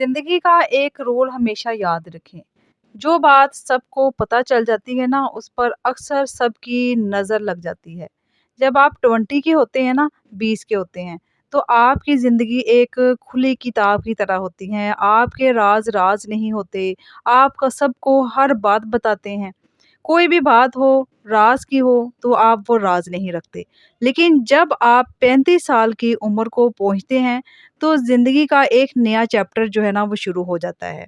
जिंदगी का एक रोल हमेशा याद रखें। जो बात सबको पता चल जाती है ना, उस पर अक्सर सबकी नजर लग जाती है। जब आप 20 के होते हैं ना, 20 के होते हैं, तो आपकी जिंदगी एक खुली किताब की तरह होती है। आपके राज राज नहीं होते। आपका सबको हर बात बताते हैं। कोई भी बात हो, राज की हो, तो आप वो राज नहीं रखते। लेकिन जब आप 35 साल की उम्र को पहुंचते हैं, तो ज़िंदगी का एक नया चैप्टर जो है ना, वो शुरू हो जाता है।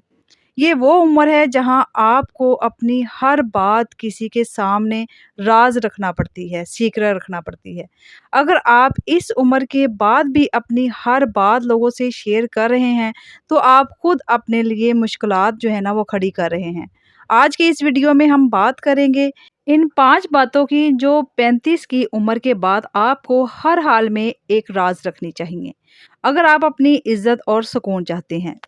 ये वो उम्र है जहाँ आपको अपनी हर बात किसी के सामने राज रखना पड़ती है, सीक्रेट रखना पड़ती है। अगर आप इस उम्र के बाद भी अपनी हर बात लोगों से शेयर कर रहे हैं, तो आप खुद अपने लिए मुश्किलात जो है ना, वो खड़ी कर रहे हैं। आज की इस वीडियो में हम बात करेंगे इन 5 बातों की जो 35 की उम्र के बाद आपको हर हाल में एक राज रखनी चाहिए, अगर आप अपनी इज़्ज़त और सुकून चाहते हैं।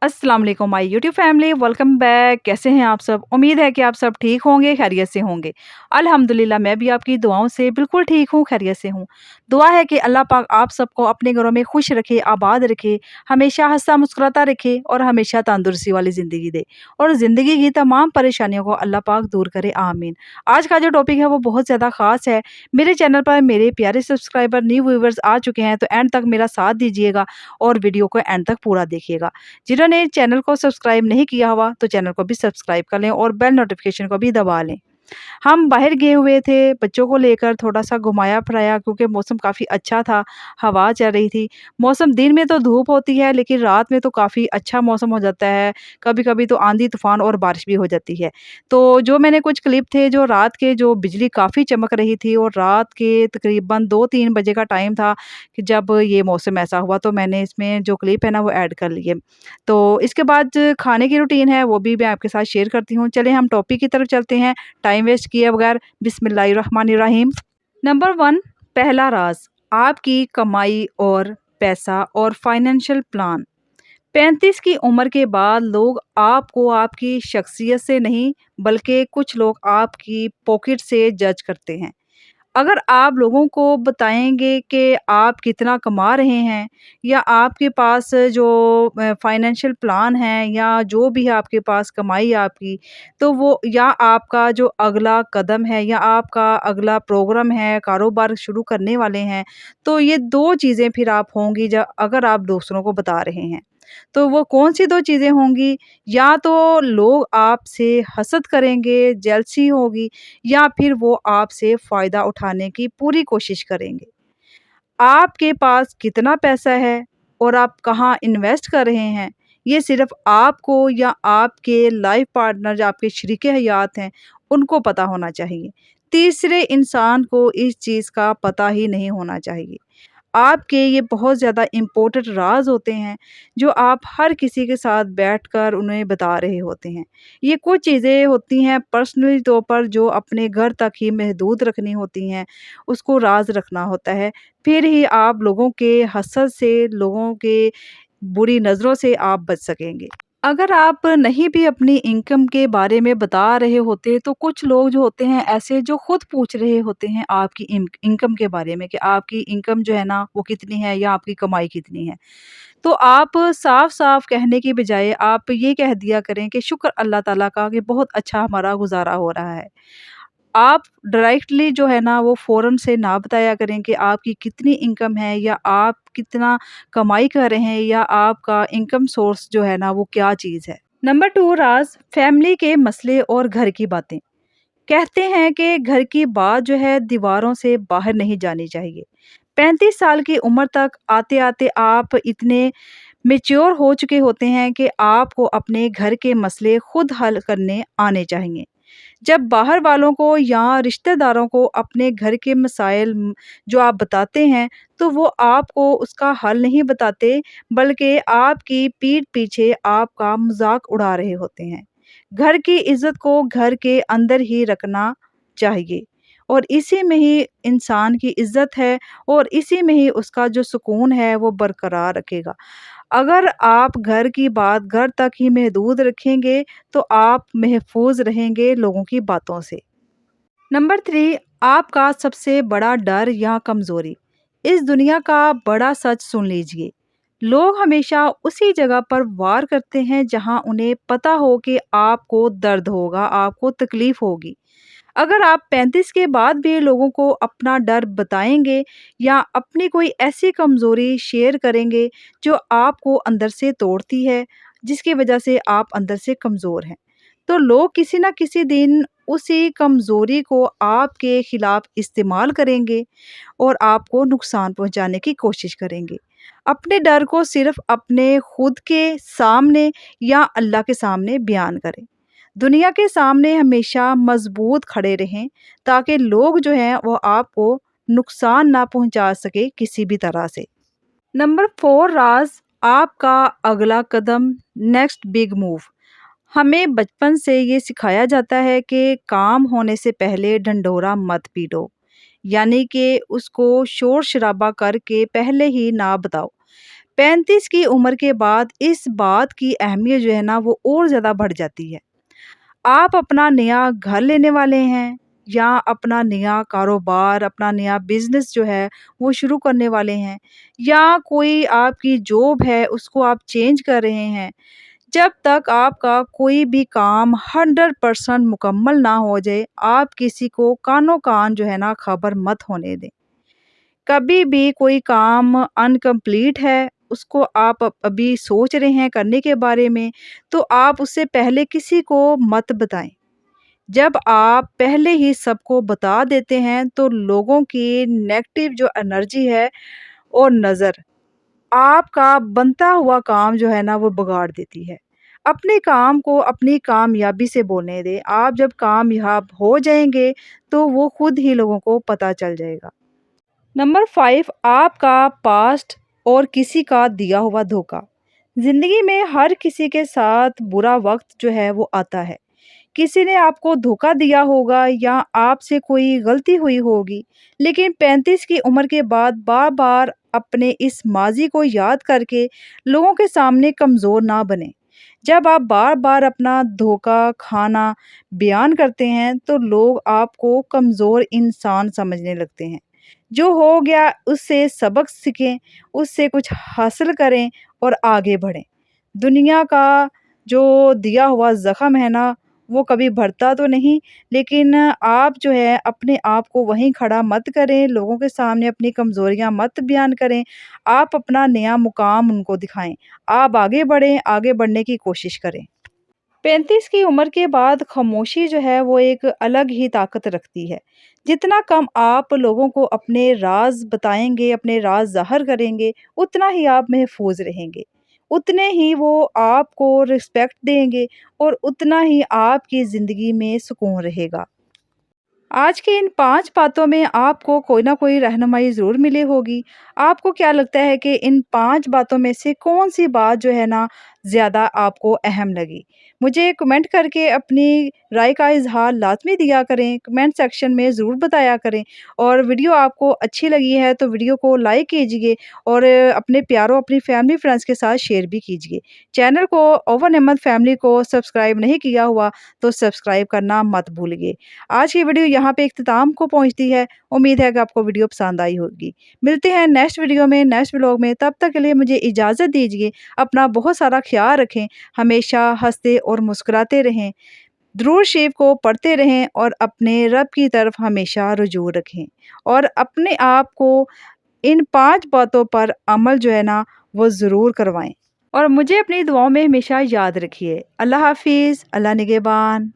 अस्सलाम वालेकुम my YouTube family, welcome back. कैसे हैं आप सब? उम्मीद है कि आप सब ठीक होंगे, खैरियत से होंगे। अल्हम्दुलिल्लाह मैं भी आपकी दुआओं से बिल्कुल ठीक हूँ, खैरियत से हूँ। दुआ है कि अल्लाह पाक आप सबको अपने घरों में खुश रखे, आबाद रखे, हमेशा हँसता मुस्कुराता रखे और हमेशा तंदुरुस्ती वाली ज़िंदगी दे और ज़िंदगी की तमाम परेशानियों को अल्लाह पाक दूर करे, आमीन। आज का जो टॉपिक है वो बहुत ज़्यादा ख़ास है। मेरे चैनल पर मेरे प्यारे सब्सक्राइबर, न्यू व्यूअर्स आ चुके हैं, तो एंड तक मेरा साथ दीजिएगा और वीडियो को एंड तक पूरा देखिएगा। जिन्होंने चैनल को सब्सक्राइब नहीं किया हुआ, तो चैनल को भी सब्सक्राइब कर लें और बेल नोटिफिकेशन को भी दबा लें। हम बाहर गए हुए थे, बच्चों को लेकर थोड़ा-सा घुमाया-फिराया क्योंकि मौसम काफ़ी अच्छा था, हवा चल रही थी। मौसम दिन में तो धूप होती है, लेकिन रात में तो काफ़ी अच्छा मौसम हो जाता है। कभी-कभी तो आंधी-तूफ़ान और बारिश भी हो जाती है। तो जो मैंने कुछ क्लिप थे, जो रात के जो बिजली काफ़ी चमक रही थी और रात के तकरीबन 2-3 बजे का टाइम था कि जब ये मौसम ऐसा हुआ, तो मैंने इसमें जो क्लिप है ना, वो ऐड कर लिए। तो इसके बाद खाने की रूटीन है, वो भी मैं आपके साथ शेयर करती हूँ। चलिए हम टॉपिक की तरफ चलते हैं। टाइम वेस्ट किए बगैर बिस्मिल्लाहिर्रहमानिर्रहीम। नंबर 1, पहला राज आपकी कमाई और पैसा और फाइनेंशियल प्लान। 35 की उम्र के बाद लोग आपको आपकी शख्सियत से नहीं, बल्कि कुछ लोग आपकी पॉकेट से जज करते हैं। अगर आप लोगों को बताएँगे कि आप कितना कमा रहे हैं या आपके पास जो फाइनेंशियल प्लान है या जो भी है आपके पास कमाई आपकी, तो वो या आपका जो अगला कदम है या आपका अगला प्रोग्राम है, कारोबार शुरू करने वाले हैं, तो ये 2 चीज़ें फिर आप होंगी ज अगर आप दूसरों को बता रहे हैं। तो वो कौन-सी 2 चीज़ें होंगी? या तो लोग आपसे हसद करेंगे, जेलसी होगी या फिर वो आपसे फ़ायदा उठाने की पूरी कोशिश करेंगे। आपके पास कितना पैसा है और आप कहाँ इन्वेस्ट कर रहे हैं, ये सिर्फ़ आपको या आपके लाइफ़ पार्टनर जो आपके शरीके हयात हैं, उनको पता होना चाहिए। तीसरे इंसान को इस चीज़ का पता ही नहीं होना चाहिए। आपके ये बहुत ज़्यादा इम्पोर्टेंट राज़ होते हैं, जो आप हर किसी के साथ बैठकर उन्हें बता रहे होते हैं। ये कुछ चीज़ें होती हैं पर्सनली तौर पर जो अपने घर तक ही महदूद रखनी होती हैं, उसको राज़ रखना होता है। फिर ही आप लोगों के हसद से, लोगों के बुरी नज़रों से आप बच सकेंगे। अगर आप नहीं भी अपनी इनकम के बारे में बता रहे होते, तो कुछ लोग जो होते हैं ऐसे जो खुद पूछ रहे होते हैं आपकी इनकम के बारे में कि आपकी इनकम जो है ना, वो कितनी है या आपकी कमाई कितनी है। तो आप साफ-साफ कहने की बजाय आप ये कह दिया करें कि शुक्र अल्लाह ताला का कि बहुत अच्छा हमारा गुज़ारा हो रहा है। आप डायरेक्टली जो है ना, वो फ़ौरन से ना बताया करें कि आपकी कितनी इनकम है या आप कितना कमाई कर रहे हैं या आपका इनकम सोर्स जो है ना, वो क्या चीज़ है। नंबर 2 राज़ फैमिली के मसले और घर की बातें। कहते हैं कि घर की बात जो है दीवारों से बाहर नहीं जानी चाहिए। 35 साल की उम्र तक आते-आते आप इतने मैच्योर हो चुके होते हैं कि आपको अपने घर के मसले खुद हल करने आने चाहिए। जब बाहर वालों को या रिश्तेदारों को अपने घर के मसाइल जो आप बताते हैं, तो वो आपको उसका हल नहीं बताते, बल्कि आपकी पीठ पीछे आपका मज़ाक उड़ा रहे होते हैं। घर की इज़्ज़त को घर के अंदर ही रखना चाहिए और इसी में ही इंसान की इज़्ज़त है और इसी में ही उसका जो सुकून है वो बरकरार रखेगा। अगर आप घर की बात घर तक ही महदूद रखेंगे, तो आप महफूज़ रहेंगे लोगों की बातों से। नंबर 3, आपका सबसे बड़ा डर या कमज़ोरी। इस दुनिया का बड़ा सच सुन लीजिए। لوگ ہمیشہ اسی جگہ پر وار کرتے ہیں جہاں انہیں پتہ ہو کہ آپ کو درد ہوگا، آپ کو تکلیف ہوگی۔ اگر آپ 35 کے بعد بھی لوگوں کو اپنا ڈر بتائیں گے یا اپنی کوئی ایسی کمزوری شیئر کریں گے جو آپ کو اندر سے توڑتی ہے، جس کی وجہ سے آپ اندر سے کمزور ہیں، تو لوگ کسی نہ کسی دن اسی کمزوری کو آپ کے خلاف استعمال کریں گے اور آپ کو نقصان پہنچانے کی کوشش کریں گے۔ اپنے ڈر کو صرف اپنے خود کے سامنے یا اللہ کے سامنے بیان کریں۔ دنیا کے سامنے ہمیشہ مضبوط کھڑے رہیں تاکہ لوگ جو ہیں وہ آپ کو نقصان نہ پہنچا سکے کسی بھی طرح سے۔ نمبر 4 راز آپ کا اگلا قدم، نیکسٹ بگ موو۔ ہمیں بچپن سے یہ سکھایا جاتا ہے کہ کام ہونے سے پہلے ڈھنڈورا مت پیٹو، یعنی کہ اس کو شور شرابہ کر کے پہلے ہی نہ بتاؤ۔ 35 کی عمر کے بعد اس بات کی اہمیت جو ہے نا وہ اور زیادہ بڑھ جاتی ہے۔ آپ اپنا نیا گھر لینے والے ہیں یا اپنا نیا کاروبار، اپنا نیا بزنس جو ہے وہ شروع کرنے والے ہیں، یا کوئی آپ کی جاب ہے اس کو آپ چینج کر رہے ہیں۔ جب تک آپ کا کوئی بھی کام 100% مکمل نہ ہو جائے، آپ کسی کو کانوں کان جو ہے نا خبر مت ہونے دیں۔ کبھی بھی کوئی کام انکمپلیٹ ہے، اس کو آپ ابھی سوچ رہے ہیں کرنے کے بارے میں، تو آپ اس سے پہلے کسی کو مت بتائیں۔ جب آپ پہلے ہی سب کو بتا دیتے ہیں تو لوگوں کی نیگیٹو جو انرجی ہے اور نظر آپ کا بنتا ہوا کام جو ہے نا وہ بگاڑ دیتی ہے۔ اپنے کام کو اپنی کامیابی سے بولنے دیں۔ آپ جب کامیاب ہو جائیں گے تو وہ خود ہی لوگوں کو پتہ چل جائے گا۔ نمبر 5 آپ کا پاسٹ اور کسی کا دیا ہوا دھوکہ۔ زندگی میں ہر کسی کے ساتھ برا وقت جو ہے وہ آتا ہے۔ کسی نے آپ کو دھوکہ دیا ہوگا یا آپ سے کوئی غلطی ہوئی ہوگی، لیکن 35 کی عمر کے بعد بار بار اپنے اس ماضی کو یاد کر کے لوگوں کے سامنے کمزور نہ بنیں۔ جب آپ بار بار اپنا دھوکہ کھانا بیان کرتے ہیں تو لوگ آپ کو کمزور انسان سمجھنے لگتے ہیں۔ جو ہو گیا اس سے سبق سیکھیں، اس سے کچھ حاصل کریں اور آگے بڑھیں۔ دنیا کا جو دیا ہوا زخم ہے نا وہ کبھی بھرتا تو نہیں، لیکن آپ جو ہے اپنے آپ کو وہیں کھڑا مت کریں، لوگوں کے سامنے اپنی کمزوریاں مت بیان کریں۔ آپ اپنا نیا مقام ان کو دکھائیں، آپ آگے بڑھیں، آگے بڑھنے کی کوشش کریں۔ 35 کی عمر کے بعد خاموشی جو ہے وہ ایک الگ ہی طاقت رکھتی ہے۔ جتنا کم آپ لوگوں کو اپنے راز بتائیں گے، اپنے راز ظاہر کریں گے، اتنا ہی آپ محفوظ رہیں گے، اتنے ہی وہ آپ کو رسپیکٹ دیں گے اور اتنا ہی آپ کی زندگی میں سکون رہے گا۔ آج کی ان 5 باتوں میں آپ کو کوئی نہ کوئی رہنمائی ضرور ملی ہوگی۔ آپ کو کیا لگتا ہے کہ ان 5 باتوں میں سے کون سی بات جو ہے نا زیادہ آپ کو اہم لگی؟ مجھے کمنٹ کر کے اپنی رائے کا اظہار لازمی دیا کریں، کمنٹ سیکشن میں ضرور بتایا کریں، اور ویڈیو آپ کو اچھی لگی ہے تو ویڈیو کو لائک کیجئے اور اپنے پیاروں، اپنی فیملی فرینڈز کے ساتھ شیئر بھی کیجئے۔ چینل کو اوون احمد فیملی کو سبسکرائب نہیں کیا ہوا تو سبسکرائب کرنا مت بھولیے۔ آج کی ویڈیو یہاں پہ اختتام کو پہنچتی ہے۔ امید ہے کہ آپ کو ویڈیو پسند آئی ہوگی۔ ملتے ہیں نیکسٹ ویڈیو میں، نیکسٹ ولاگ میں، تب تک کے لیے مجھے اجازت دیجیے۔ اپنا بہت سارا خیال رکھیں، ہمیشہ ہنستے اور مسکراتے رہیں، درود شریف کو پڑھتے رہیں اور اپنے رب کی طرف ہمیشہ رجوع رکھیں، اور اپنے آپ کو ان 5 باتوں پر عمل جو ہے نا وہ ضرور کروائیں، اور مجھے اپنی دعاؤں میں ہمیشہ یاد رکھیے۔ اللہ حافظ، اللہ نگہبان۔